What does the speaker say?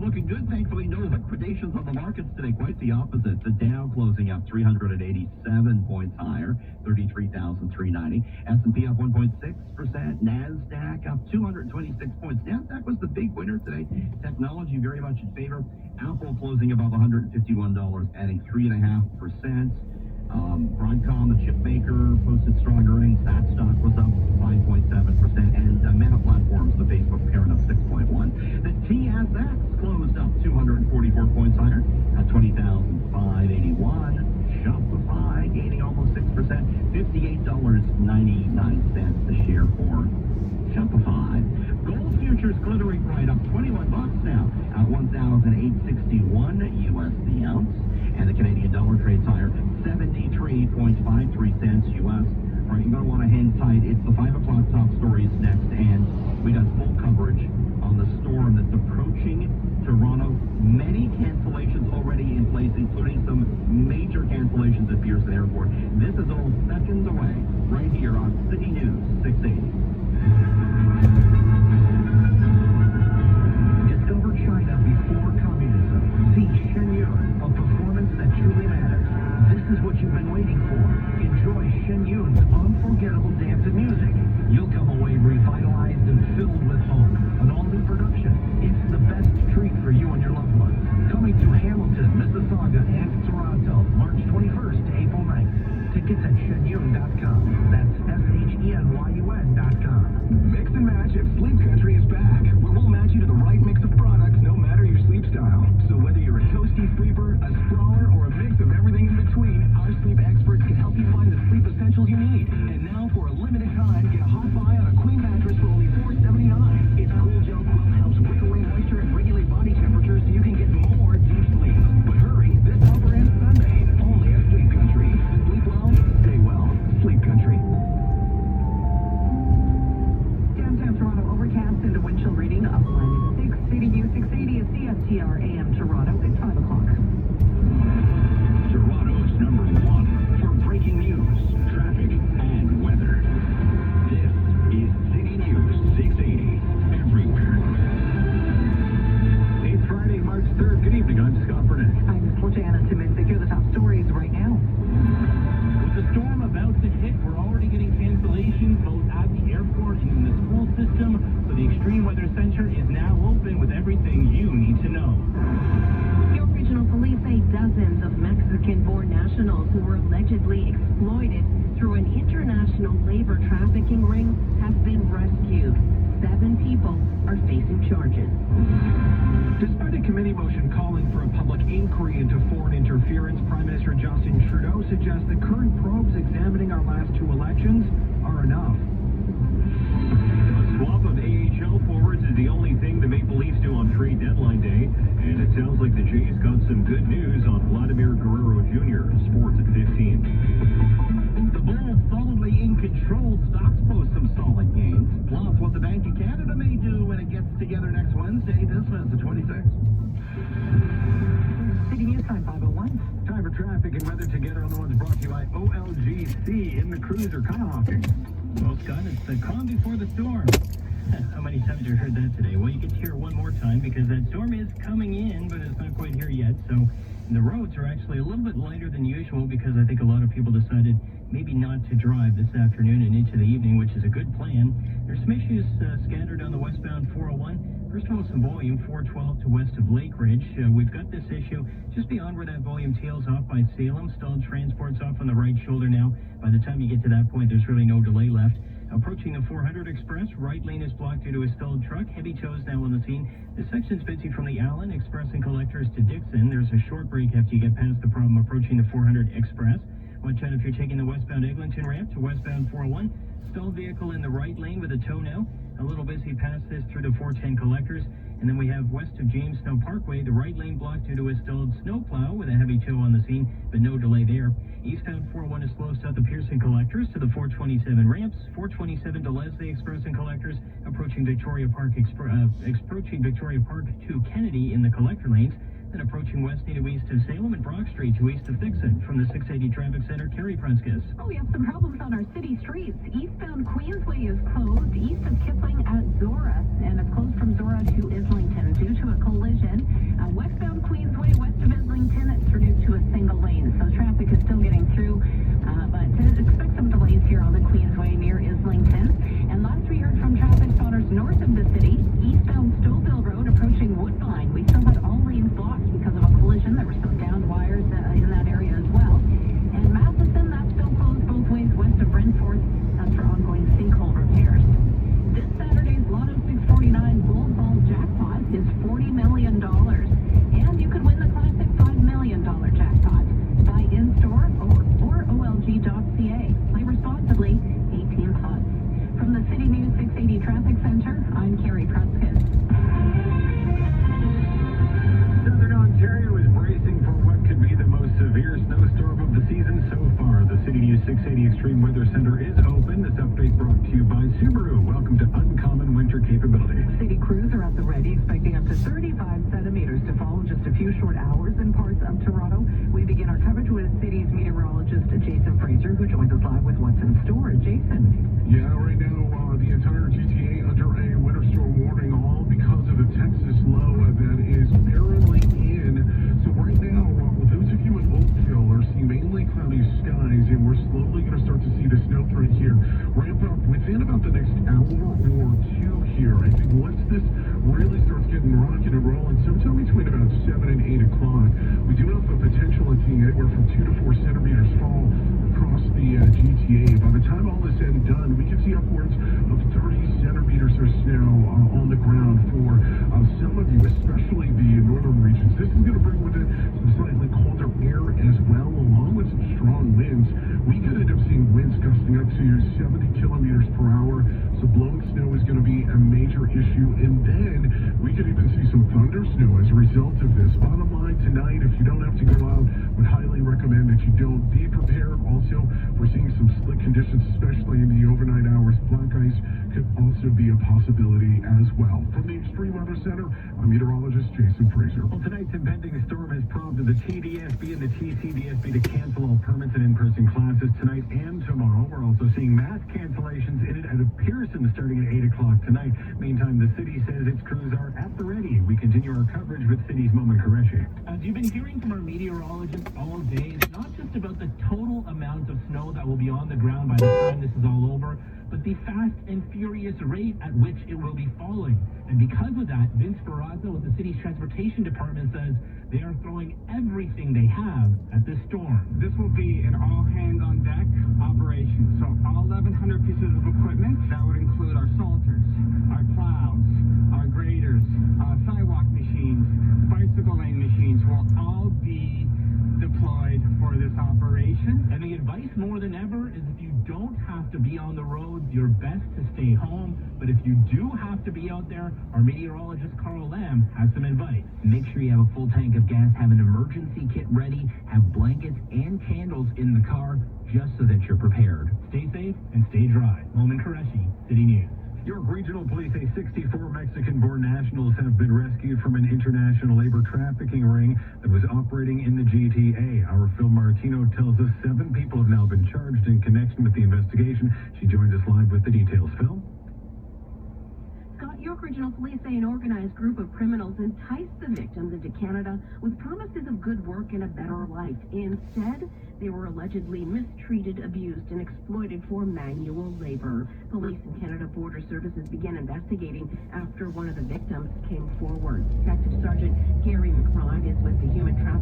looking good. Thankfully, no liquidations on the markets today. Quite the opposite. The Dow closing up 387 points higher, 33,390. S&P up 1.6%. NASDAQ up 226 points. NASDAQ was the big winner today. Technology very much in favor. Apple closing above $151, adding 3.5%. Broadcom, the chip maker, posted strong earnings. That stock was up 5.7%. And Meta Platforms, the Facebook parent, up 6.1%. The TSX closed up 244 points higher at 20,581. Shopify gaining almost 6%, $58.99 a share for Shopify. Gold futures glittering bright, up $21 now at 1,861 USD ounce. And the Canadian dollar trades higher, 73.53 cents US. All right, you're going to want to hang tight. It's the 5 o'clock top stories next, and we got full coverage on the storm that's approaching Toronto. Many cancellations already in place, including some major cancellations at Pearson Airport. This is all seconds away, right here on City News 680. Discover China before communism. See Shenyun, a performance that truly matters. This is what you've been waiting for. Enjoy Shenyun's unforgettable dance and music. You'll come away revitalized and filled with hope. An all-new production. It's the best treat for you and your loved ones. Coming to Hamilton, Mississauga, and Toronto, March 21st to April 9th. Tickets at shenyun.com. That's SHENYUN.com. Mix and match if Sleep Country is back, where we'll match you to the right mix of products no matter your sleep style. So whether you're a toasty sleeper, a sprawler, or a mix of everything in between, our sleep experts can help you find the sleep essentials you need. And now, for a limited time, get a hot buy on a queen mattress for only $4.79. Its cool gel quilt helps wick away moisture and regulate body temperature so you can get more deep sleep. But hurry, this offer ends Sunday, only at Sleep Country. Sleep well, stay well. Sleep Country. Downtown Toronto overcast and a wind chill reading of -6. City News 680 at CFTR AM Toronto. It's 5 o'clock. Toronto's #1 for breaking news, traffic, and weather. This is City News 680 everywhere. It's Friday, March 3rd. Good evening. I'm Scott Burnett. I'm Jana Timinzik. Here are the top stories right now. With the storm about to hit, we're already getting cancellations both at the airport and in the school system. So the Extreme Weather Center is now open with everything you need to know. York Regional Police say dozens of Mexican-born nationals who were allegedly exploited through an international labor trafficking ring have been rescued. 7 people are facing charges. Despite a committee motion calling for a public inquiry into foreign interference, Prime Minister Justin Trudeau suggests the current probes examining our last 2 elections are enough. A swap of AHL forwards is the only thing the Maple Leafs do on trade deadline day, and it sounds like the Jays got some good news on Vladimir Guerrero Jr. Sports at 15. The Bulls solidly in control. Stocks post some solid gains. Plus, what the Bank of Canada may do when it gets together next Wednesday. This is the 26th. City News time 5:01. Time for traffic and weather together on the ones brought to you by OLGC in the cruiser kayaking. Well, Scott, it's the calm before the storm. How many times have you heard that today? Well, you get to hear it one more time because that storm is coming in, but it's not quite here yet. So the roads are actually a little bit lighter than usual because I think a lot of people decided maybe not to drive this afternoon and into the evening, which is a good plan. There's some issues scattered on the westbound 401. First of all, some volume, 412 to west of Lake Ridge. We've got this issue just beyond where that volume tails off by Salem. Stalled transport's off on the right shoulder now. By the time you get to that point, there's really no delay left. Approaching the 400 Express, right lane is blocked due to a stalled truck. Heavy tows now on the scene. This section's busy from the Allen Express and Collectors to Dixon. There's a short break after you get past the problem approaching the 400 Express. Watch out if you're taking the westbound Eglinton ramp to westbound 401. Stalled vehicle in the right lane with a tow now. A little busy past this through the 410 Collectors. And then we have west of James Snow Parkway, the right lane blocked due to a stalled snowplow with a heavy tow on the scene, but no delay there. Eastbound 401 is slow south of Pearson Collectors to the 427 ramps. 427 to Leslie Express and Collectors, approaching Victoria Park to Kennedy in the collector lanes. Then approaching west to east of Salem and Brock Street to east of Dixon. From the 680 Traffic Center, Kerry Prenskus. Oh, we have some problems on our city streets. Eastbound Queensway is closed east of Kipling at Zora, and it's closed from Zora to Islington due to a collision. season so far. The City News 680 Extreme Weather Center is open. This update brought to you by Subaru. Welcome to Uncommon Winter Capability. City crews are at the ready, expecting up to 35 centimeters to fall in just a few short hours in parts of Toronto. We begin our coverage with city's meteorologist, Jason Fraser, who joins us live with what's in store. Jason. Yeah, right now, the entire GTA under a winter storm warning, all because of the Texas low that is barreling in. So right now, those of you in Oakville are seeing mainly cloudy skies, and we're slowly going to start to see the snow threat here ramp up within about the next hour or two here. I think once this really starts getting rocking and rolling, sometime between about 7 and 8 o'clock, we do have the potential of seeing anywhere from 2 to 4 centimeters fall across the GTA. By the time all is said and done, we can see upwards of 30 centimeters of snow on the ground for some of you, especially the northern regions. This is going to bring with it some slightly colder air as well, along with some strong winds. We could end up seeing winds gusting up to 70 kilometers per hour, so blowing snow is going to be a major issue, and then we could even see some thunder snow as a result of this. Bottom line tonight, if you don't have to go out, would highly recommend that you don't. Be prepared. Also, we're seeing some slick conditions, especially in the overnight hours. Black ice could also be a possibility as well. From the Extreme Weather Center, I'm meteorologist Jason Fraser. Well, tonight's impending storm has prompted the TDSB and the TCDSB to cancel all permits and in-person classes tonight and tomorrow. We're also seeing mass cancellations in and out of Pearson starting at 8 o'clock tonight. Meantime, the city says its crews are at the ready. We continue our coverage with City's Momin Qureshi. As you've been hearing from our meteorologists all day, it's not just about the total amount of snow that will be on the ground by the time this is all over, but the fast and furious rate at which it will be falling. And because of that, Vince Ferrazza with the city's transportation department says they are throwing everything they have at this storm. This will be an all-hands-on-deck operation. So all 1,100 pieces of equipment, that would include our salters, our plows, our graders, sidewalk machines, bicycle lane machines will all be deployed for this operation. And the advice more than ever is if you don't have to be on the road, you're best to stay home. But if you do have to be out there, our meteorologist Carl Lamb has some advice. Make sure you have a full tank of gas, have an emergency kit ready, have blankets and candles in the car just so that you're prepared. Stay safe and stay dry. Momin Qureshi, City News. York Regional Police say 64 Mexican-born nationals have been rescued from an international labor trafficking ring that was operating in the GTA. Our Phil Martino tells us 7 people have now been charged in connection with the investigation. She joins us live with the details. Phil? York Regional Police say an organized group of criminals enticed the victims into Canada with promises of good work and a better life. Instead, they were allegedly mistreated, abused, and exploited for manual labor. Police and Canada Border Services began investigating after one of the victims came forward. Detective Sergeant Gary McBride is with the Human Trafficking